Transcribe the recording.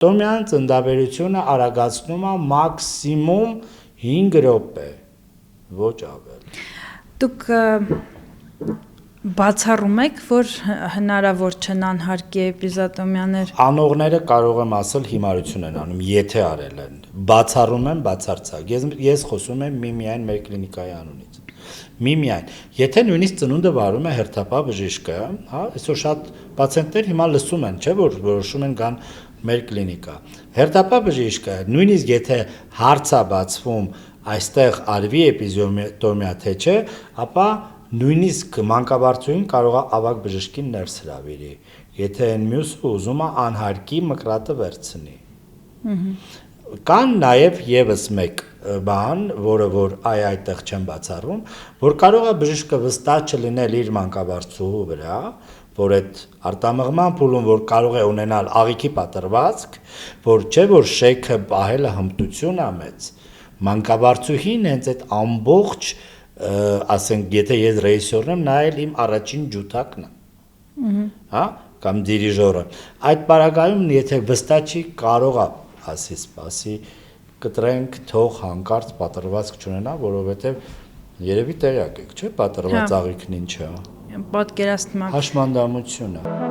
Տոմյան ծննդաբերությունը արագացնում է մաքսիմում 5 րոպե, ոչ ավել։ Դուք բացառում եք, որ հնարավոր չեն անհարկի էպիզոդոմիաներ։ Անողները կարող եմ ասել հիմարություն են անում, եթե արել են։ Բացառում եմ բացարձակ։ Ես խոսում եմ միայն մեր կլինիկայի անունից։ Միայն, եթե նույնիսկ ծնունդը վարում է հերթապահ բժիշկը, հա, այսօր շատ պացիենտներ հիմա լսում են, չէ՞ որ որոշում են գան մեր կլինիկա։ Հերթապահ բժիշկը նույնիսկ եթե հարց է բացվում այստեղ արվի էպիզոդոմիա թե չէ, ապա նույնիսկ մանկաբարձուհին կարող է ավագ բժշկին ներս հրավիրի, եթե այն մյուսը ուզում է անհարկի մկրատը վերցնի։ Կան նաև եւս մեկ բան, որը որ այդտեղ չեմ բացառում, որ կարող է բժիշկը վստահ չլինել իր մանկաբարձուհու վրա, որ այդ արտամղման փուլում որ կարող է ունենալ աղիքի պատրվածք, որ չէ որ շեքը պահելը հմտություն է մեծ, մանկաբարձուհին հենց այդ ամբողջ, ասենք, եթե ես ռեժիսորն եմ, նա էլ իմ առաջին ջութակն է, հա, կամ դիրիժորը, այդ պարագայում եթե վստահ չի, կարող է ասի սպասի, կտրենք, թող հանկարծ պատրվածք չունենա, որովհետև երևի տեղյակ եք, չէ՞, պատրված աղիքն ինչ է։ Պատկերացնում եմ։ Հաշմանդամություն է։